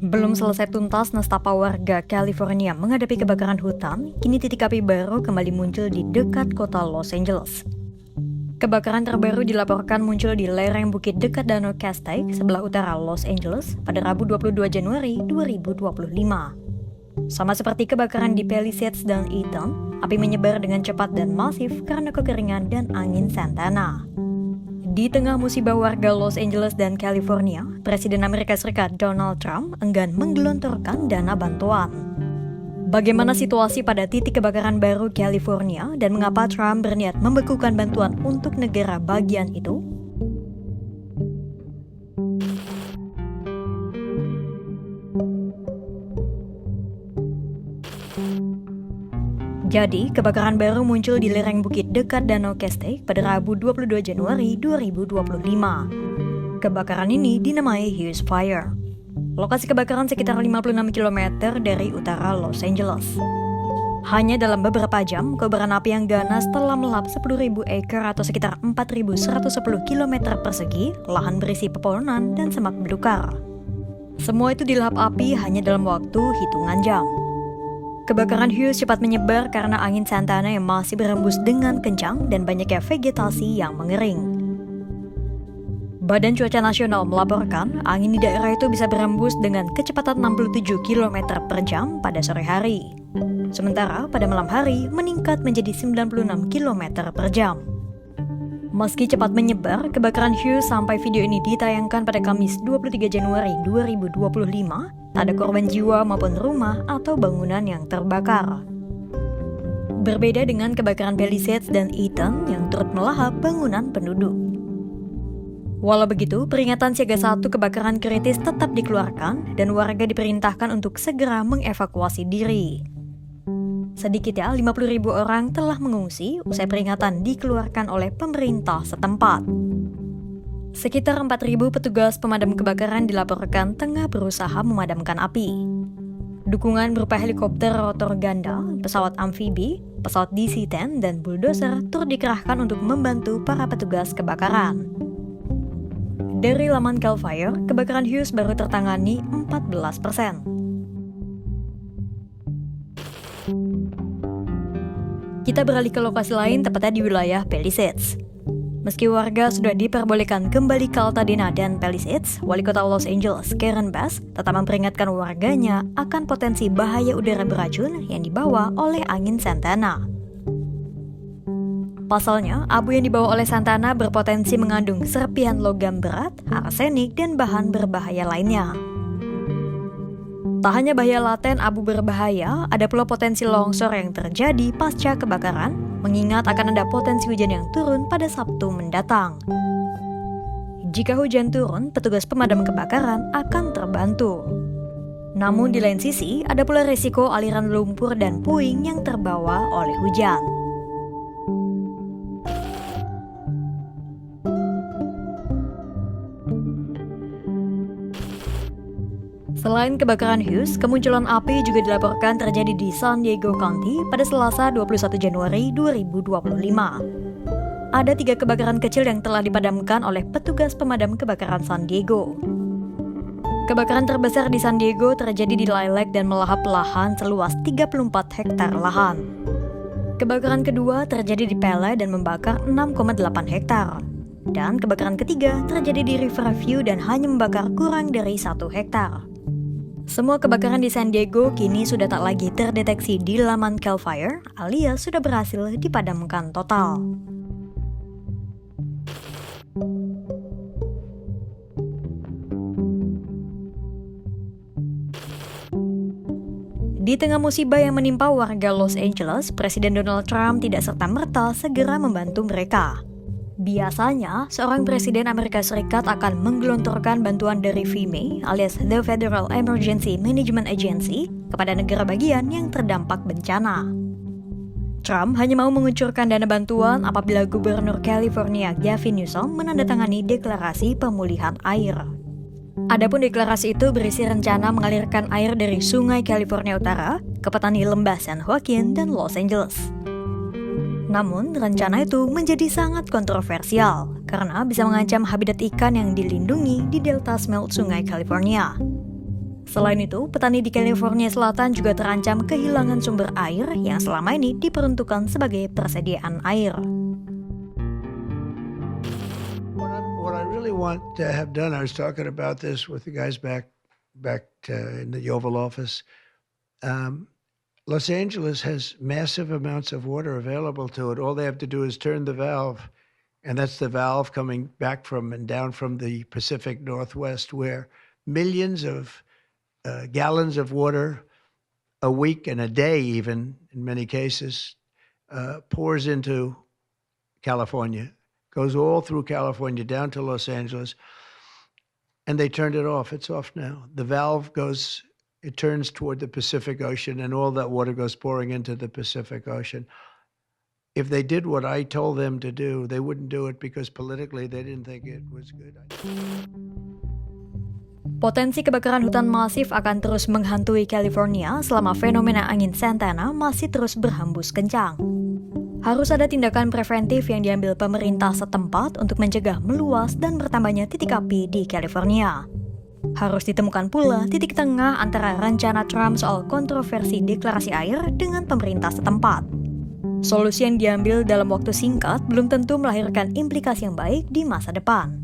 Belum selesai tuntas nestapa warga California menghadapi kebakaran hutan, kini titik api baru kembali muncul di dekat kota Los Angeles. Kebakaran terbaru dilaporkan muncul di lereng bukit dekat Danau Castaic sebelah utara Los Angeles pada Rabu 22 Januari 2025. Sama seperti kebakaran di Palisades dan Eaton, api menyebar dengan cepat dan masif karena kekeringan dan angin Santana. Di tengah musibah warga Los Angeles dan California, Presiden Amerika Serikat Donald Trump enggan menggelontorkan dana bantuan. Bagaimana situasi pada titik kebakaran baru California dan mengapa Trump berniat membekukan bantuan untuk negara bagian itu? Jadi, kebakaran baru muncul di lereng bukit dekat Danau Castaic pada Rabu 22 Januari 2025. Kebakaran ini dinamai Hughes Fire. Lokasi kebakaran sekitar 56 km dari utara Los Angeles. Hanya dalam beberapa jam, kobaran api yang ganas telah melahap 10.000 acre atau sekitar 4.110 km persegi lahan berisi pepohonan dan semak belukar. Semua itu dilahap api hanya dalam waktu hitungan jam. Kebakaran Hughes cepat menyebar karena angin Santana yang masih berhembus dengan kencang dan banyaknya vegetasi yang mengering. Badan Cuaca Nasional melaporkan angin di daerah itu bisa berhembus dengan kecepatan 67 km per jam pada sore hari. Sementara pada malam hari meningkat menjadi 96 km per jam. Meski cepat menyebar, kebakaran Hughes sampai video ini ditayangkan pada Kamis 23 Januari 2025, tak ada korban jiwa maupun rumah atau bangunan yang terbakar. Berbeda dengan kebakaran Palisades dan Eaton yang turut melahap bangunan penduduk. Walau begitu, peringatan siaga 1 kebakaran kritis tetap dikeluarkan dan warga diperintahkan untuk segera mengevakuasi diri. Sedikitnya 50.000 orang telah mengungsi usai peringatan dikeluarkan oleh pemerintah setempat. Sekitar 4.000 petugas pemadam kebakaran dilaporkan tengah berusaha memadamkan api. Dukungan berupa helikopter rotor ganda, pesawat amfibi, pesawat DC-10, dan bulldozer turut dikerahkan untuk membantu para petugas kebakaran. Dari laman Cal Fire, kebakaran Hughes baru tertangani 14%. Kita beralih ke lokasi lain, tepatnya di wilayah Palisades. Meski warga sudah diperbolehkan kembali ke Altadena dan Palisades, Wali Kota Los Angeles, Karen Bass, tetap memperingatkan warganya akan potensi bahaya udara beracun yang dibawa oleh angin Santana. Pasalnya, abu yang dibawa oleh Santana berpotensi mengandung serpihan logam berat, arsenik, dan bahan berbahaya lainnya. Tak hanya bahaya laten abu berbahaya, ada pula potensi longsor yang terjadi pasca kebakaran, mengingat akan ada potensi hujan yang turun pada Sabtu mendatang. Jika hujan turun, petugas pemadam kebakaran akan terbantu. Namun di lain sisi, ada pula risiko aliran lumpur dan puing yang terbawa oleh hujan. Selain kebakaran Hughes, kemunculan api juga dilaporkan terjadi di San Diego County pada Selasa 21 Januari 2025. Ada 3 kebakaran kecil yang telah dipadamkan oleh petugas pemadam kebakaran San Diego. Kebakaran terbesar di San Diego terjadi di Lilac dan melahap lahan seluas 34 hektar lahan. Kebakaran kedua terjadi di Pele dan membakar 6,8 hektar. Dan kebakaran ketiga terjadi di Riverview dan hanya membakar kurang dari 1 hektar. Semua kebakaran di San Diego kini sudah tak lagi terdeteksi di laman Cal Fire, alias sudah berhasil dipadamkan total. Di tengah musibah yang menimpa warga Los Angeles, Presiden Donald Trump tidak serta-merta segera membantu mereka. Biasanya, seorang Presiden Amerika Serikat akan menggelontorkan bantuan dari FEMA alias The Federal Emergency Management Agency kepada negara bagian yang terdampak bencana. Trump hanya mau mengucurkan dana bantuan apabila Gubernur California Gavin Newsom menandatangani deklarasi pemulihan air. Adapun deklarasi itu berisi rencana mengalirkan air dari Sungai California Utara ke petani lembah San Joaquin dan Los Angeles. Namun, rencana itu menjadi sangat kontroversial karena bisa mengancam habitat ikan yang dilindungi di delta Smelt Sungai California. Selain itu, petani di California Selatan juga terancam kehilangan sumber air yang selama ini diperuntukkan sebagai persediaan air. What I really want to have done, I was talking about this with the guys back in the Oval Office. Los Angeles has massive amounts of water available to it. All they have to do is turn the valve, and that's the valve coming back from and down from the Pacific Northwest, where millions of gallons of water a week and a day, even in many cases, pours into California, goes all through California down to Los Angeles, and they turned it off. It's off now. The valve goes, it turns toward the Pacific Ocean, and all that water goes pouring into the Pacific Ocean. If they did what I told them to do, they wouldn't do it because politically they didn't think it was good. Potensi kebakaran hutan masif akan terus menghantui California selama fenomena angin Santana masih terus berhembus kencang. Harus ada tindakan preventif yang diambil pemerintah setempat untuk mencegah meluas dan bertambahnya titik api di California. Harus ditemukan pula titik tengah antara rencana Trump soal kontroversi deklarasi air dengan pemerintah setempat. Solusi yang diambil dalam waktu singkat belum tentu melahirkan implikasi yang baik di masa depan.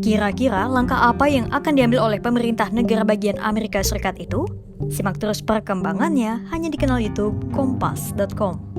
Kira-kira langkah apa yang akan diambil oleh pemerintah negara bagian Amerika Serikat itu? Simak terus perkembangannya hanya di kanal YouTube Kompas.com.